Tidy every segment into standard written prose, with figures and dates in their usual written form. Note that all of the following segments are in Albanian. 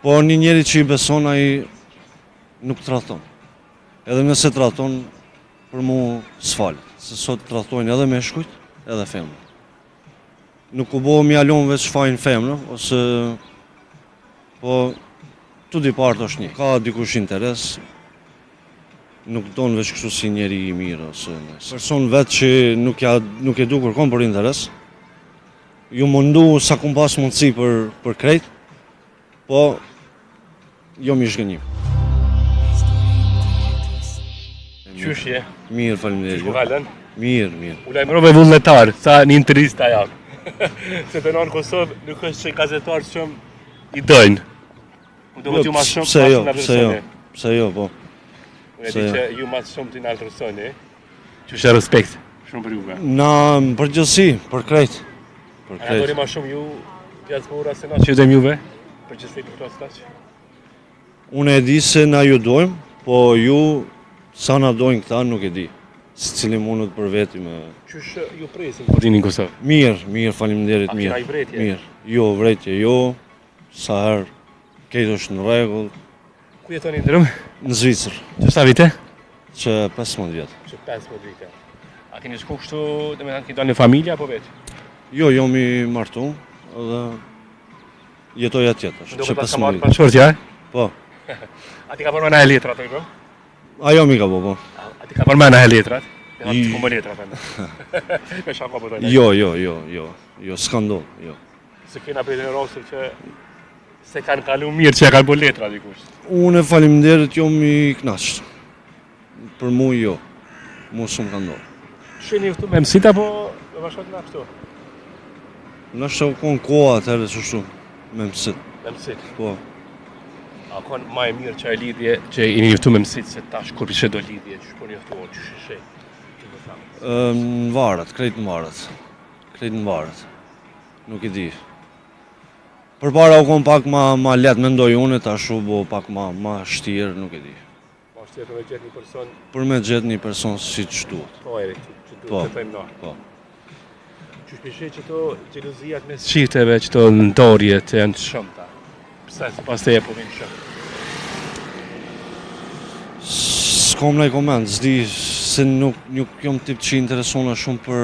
Po një njeri që i beson ai nuk tradhton. Edhe nëse tradhton, për mu s'falet, se sot tradhtojnë edhe meshkujt, edhe femra. Nuk u bo mjalon veç fajin femra, ose po tu di part është një. Ka dikush interes, nuk don veç kështu si njeri i mirë ose person vetë që nuk e du kërkon për interes. Ju mundu sa kum pas mundësi për krejt, po jo mi shgënjim. Qysh je? Mirë, faleminderit. Qysh kalën? Mirë. U lajmërove vullnetar, sa një intervista jam. Se të në Kosovë nuk është që gazetarë shumë i dojnë. Unë do të ju ma shumë Pse jo, po. Unë e di që ju ma shumë të inaltërsoni. Qysh e respekt, shumë për juve. Na përgjithësi, për krejt. A na doni ma shumë ju diaspora se na që dojmë juve? Përgjithësi për klasë taq? Unë e di se na ju dojmë, po ju sa na dojnë këta nuk e di. Si cili mundet për veti me... Qysh ju presin po dini në Kosovë? Mirë, faleminderit, mirë. A kena i vretje? Mirë. Jo, vretje, jo. Sa herë, kejtë është në rregull. Ku jetoni ndërëm? Në Zvicër. Që sa vite? Që 15 vjetë. Që 15 vite. A keni shku kështu, dhe me thënë keni dalë në familja apo vetë? Jo, jam i martu, edhe jetoj atjetër. Që 15 vite. Pasportja, e? Po. A ti ka përmena e letrat, ojdo? Ajo mi ka po. A ti ka përmena e letrat? Dhe të kumë letrat, e? Me shaka po dojnë. Jo, s'ka ndonë, jo. Se kena për të rosë që se kanë kalu mirë që e kanë bo letra dikush. Unë e faleminderit jom i knaqët. Për mu jo. Mu shumë ka ndonë. Sheni këtu me mësit apo me bashkët nga kështu? Në është konë koha atërë që shumë me mësit. Me mësit? Po. A konë ma e mirë që e lidhje që i njëftu me mësit se tash kur pishe do lidhje që shpo njëftu o që shishe? Në varet, krejt në varet. Nuk i di. Përpara u konë pak ma letë me ndoj unë, tash u bo pak ma shtirë, nuk i di. Ma shtirë për me gjithë një person? Për me gjithë një person si që duhet. Po, Erik, që duhet të thejmë na. Po. Që shpishe që to gjeluzijat mes qifteve, që to ndorjet e janë të shumëta. Pse, se pas të e po vinë shumë? S'kom nëj komend, s'di se nuk jom tip që interesona shumë për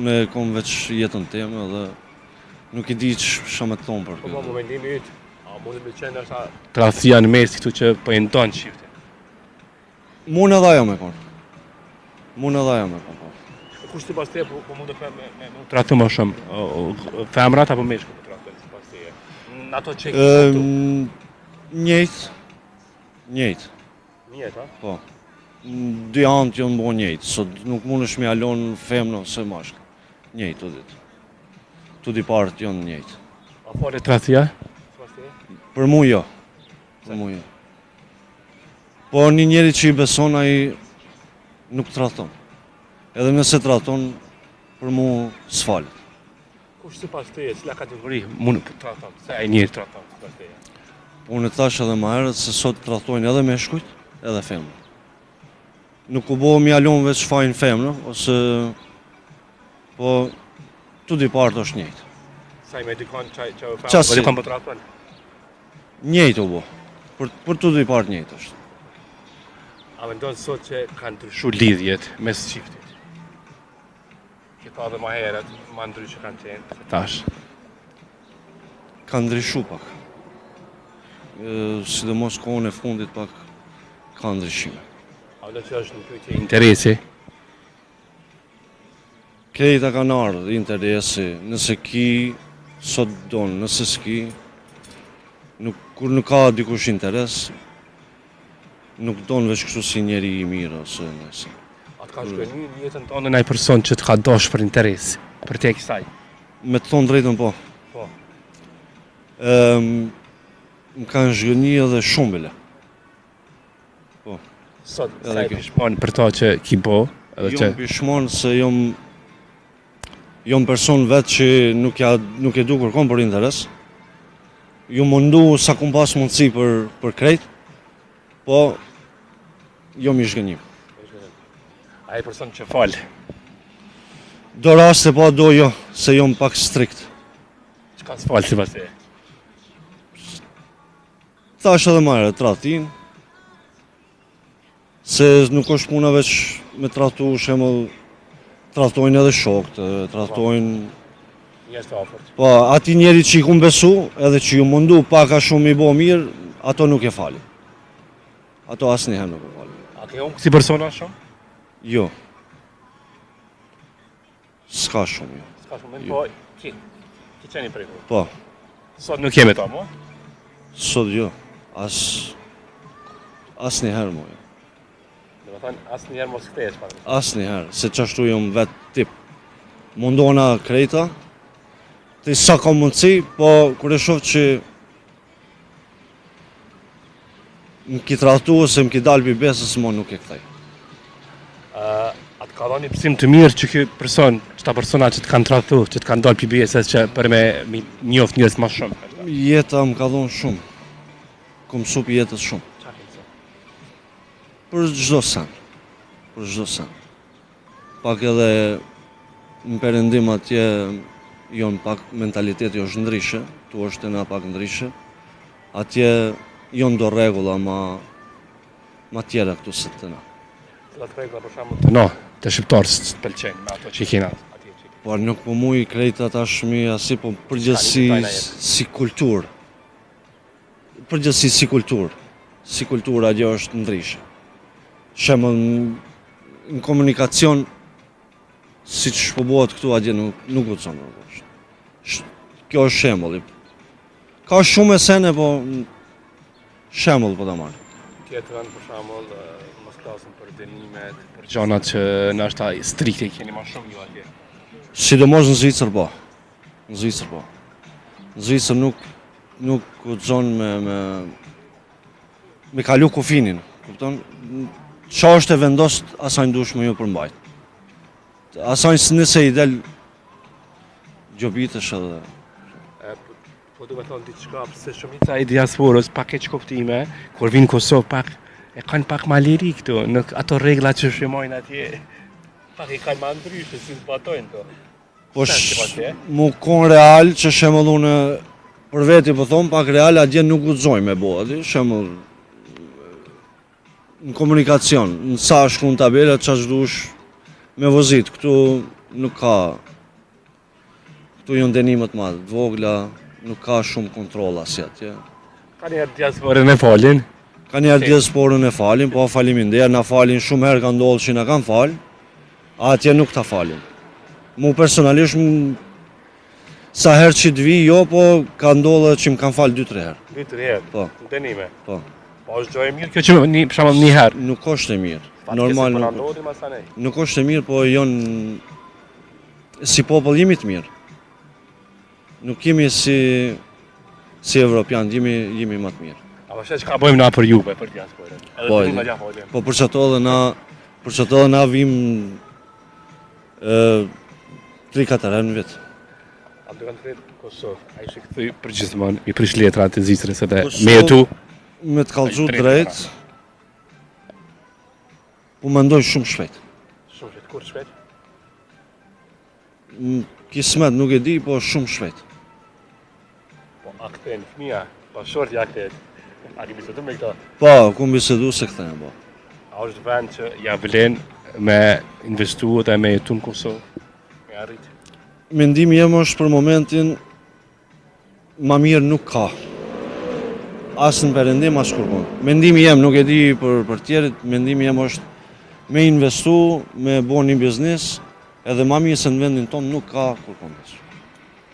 me kom veç jetën teme dhe nuk i di që me të thonë për këtë. Po, më vendimi ytë, a mundet me qenë është tradhësia në mes këtu që po e ndonë qifte? Mune edhe ajo me konë. Kush të pas të e po mundet me tradhë më shumë? Femrat apo meshku të tradhë si pas të e? Në ato që e këtu? Njëjtë. Njëjtë, a? Po. Dy anët jonë bo njëjtë, sot nuk mund është me alonë femnë ose mashkë. Njëjtë të ditë. Tu di partë jonë njëjtë. A fare tradhësia? Për mu jo. Po një njeri që i beson ai nuk tradhton. Edhe nëse tradhton, për mu s'falet. Kush si pas të e, cila kategori mund të tradhton? Se ai njeri tradhton si pas të e? Unë e thash edhe ma herët se sot tradhtojnë edhe meshkujt, edhe femra. Nuk u bo mjalon veç fajin femra, ose po tu di partë është njëjtë. Sa i me dikon që u femra, po dikon po tradhton? Njëjtë u bo, për tu di partë njëjtë është. A me ndonë sot që kanë ndryshu lidhjet mes qiftit? Këta dhe ma herët, ma ndryshë kanë qenë, se tash. Kanë ndryshu pak. Sidomos kohën e fundit pak ka ndryshime. A do që është në pyetje interesi? Krejta kanë ardhë interesi, nëse ki, sot donë, nëse s'ki, kur nuk ka dikush interes, nuk donë veç kështu si njeri i mirë ose nëse. A të ka shkënë një jetën tonë në nëjë person që të ka dosh për interes, për te kësaj? Me të thonë drejtën po. Po. Më kanë zhgënjë edhe shumë bile. Po. Sot, sa e pishmonë për ta që ki bo? Jom pishmonë se jom person vetë që nuk e du kërkon për interes. Ju mundu sa kum pas mundësi për krejt, po jom i zhgënjim. A e person që falë? Do raste po do jo, se jom pak strikt. Që ka s'falë si pas e? Thash edhe më herët, tradhtin, se nuk është puna veç me tradhtu, shembull, tradhtojnë edhe shokët, tradhtojnë. Njerëz të afërt. Po, ati njeri që i kum besu, edhe që ju mundu pak a shumë i bo mirë, ato nuk e falin. Ato asnjëherë nuk e falin. A ke unë si persona shumë? Jo. S'ka shumë, jo. S'ka shumë, po ki qeni prekur. Po, Sot nuk jemi ta, mo? sot jo. Asnjëherë mo, jo. Dhe më thënë, asë njerë mos këtesh, pak. Asnjëherë, se qashtu jom vetë tip. Mundona krejta, ti sa ka mundësi, po kur e shoh që më ki trahtu ose më ki dalë pi besës, mo nuk e kthej. A të ka dhënë një pësim të mirë që ky person, qëta persona që të kanë tradhtu, që të kanë dalë pi besës që për me njoft njerëz më shumë. Jeta më ka dhonë shumë. Kom mësu për jetës shumë. Qa ke mësu? Për çdo sen. Për çdo sen. Pak edhe në perëndim atje jon pak mentaliteti është ndryshe, tu është na pak ndryshe. Atje jon do rregulla ma tjera këtu se të na. Cilat rregulla për shembull? No, të shqiptarës të pëlqejnë me ato që i kena atje. Por nuk po mu i krejta tashmi asi, po përgjithësi si kulturë. Përgjithësi si kulturë. Si kultura gjë është ndryshe. Shembull në komunikacion, si që shpëbohet këtu atje nuk u të zonë. Kjo është shembulli. Ka shumë esene, po shembull po ta marr. Tjetërën për shembull, mos klasin për dënimet, për gjanat që nështë strikte i keni ma shumë ju atje. Sidomos në Zvicër po. Në Zvicër po. Në Zvicër nuk guxon me kalu kufinin, kupton? Qa është e vendost, asaj ndush me ju përmbajt. Asaj nëse i del gjobitesh edhe. Po du me thonë diçka, pëse shumica i diasporës pak e që koptime, kur vinë Kosovë pak, e kanë pak ma liri këtu, në ato regla që shimojnë atje, pak i kanë ma ndryshë, si të batojnë to. Po mu kon real që shembull unë për veti po thon pak real atje nuk guxoj me bo, aty shembull në komunikacion, në sa shkruan tabela çfarë dush me vozit, këtu nuk ka. Këtu janë dënime të madhe, të vogla, nuk ka shumë kontrolla si atje. Ka njerë diasporën e falin? Ka njerë diasporën e falin, po faliminderit, na falin shumë herë ka ndodhur që na kanë fal, atje nuk ta falin. Mu personalisht sa herë që të vi, jo, po ka ndodhur që më kanë fal 2-3 herë. 2-3 herë? Po. Në dënime? Po. Po është gjë e mirë kjo që për shembull një herë? Nuk është e mirë. Normal nuk. Nuk është e mirë, po si popull jemi të mirë. Nuk jemi si evropian, jemi më të mirë. A po që ka bëjmë na për juve, për diasporën? Po për çato edhe na vim 3-4 herë në vit. A do kanë thënë Kosovë, ai shi kthy përgjithmonë i prish letrat e Zvicrës edhe me jetu. Me të kallxu drejt, po mendoj shumë shpejt. Shumë shpejt, kur shpejt? Kismet nuk e di, po shumë shpejt. Po a kthehen fëmia, po short ja kthehet. A ke bisedu me këta? Po, kum bisedu se kthehen, po. A është vend që ja vlen me investu dhe me jetu në Kosovë, me arrit? Mendimi jem është për momentin ma mirë nuk ka. Asë në perëndim, asë kurrë. Mendimi jem, nuk e di për tjerit, mendimi jem është me investu, me bo një biznes, edhe ma mirë se në vendin tonë nuk ka kurrë.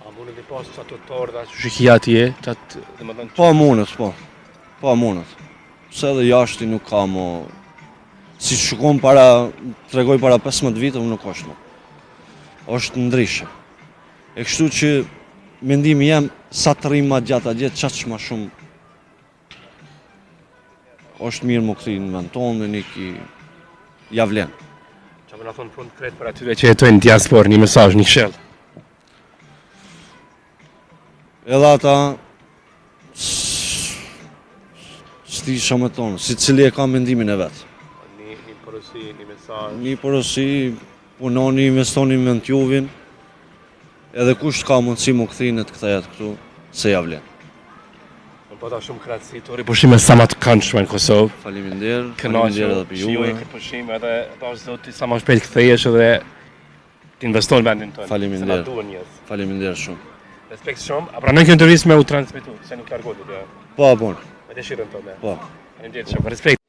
A mundet i pas qatë të torda që shikia atje, qatë dhe më thënë? Po mundet, po. Po mundet. Se edhe jashti nuk ka mo. Si shukon tregoj para 15 vite, nuk është më. është ndryshe. E kështu që mendimi jem sa të rrim ma gjatë atje, qatë që ma shumë është mirë më këthi në vend tonë dhe një ki javlen. Qa më në thonë fund kretë për atyre që jetojnë diaspor, një mesazh, një kshell? Edhe ata s'ti shumë tonë, si cili e ka mendimin e vetë. Një porosi, një mesazh. Një porosi, punoni, investoni në vend juvin, edhe kush ka mundësi më këthi në të këthejet këtu, se javlen. Bota shumë kratësi, tori pushime sa më të këndshme në Kosovë. Faleminderit, Kënaqur faleminderit edhe për shijoj juve. këtë pushim edhe bash zoti sa më shpejt kthehesh edhe të investon në vendin tonë. Faleminderit. Se na duhen njerëz. Faleminderit shumë. Respekt shumë. A pranoj kjo intervistë me u transmetu, se nuk largohet atë. Po, bon. Me dëshirën tonë. Po. Faleminderit shumë. Respekt.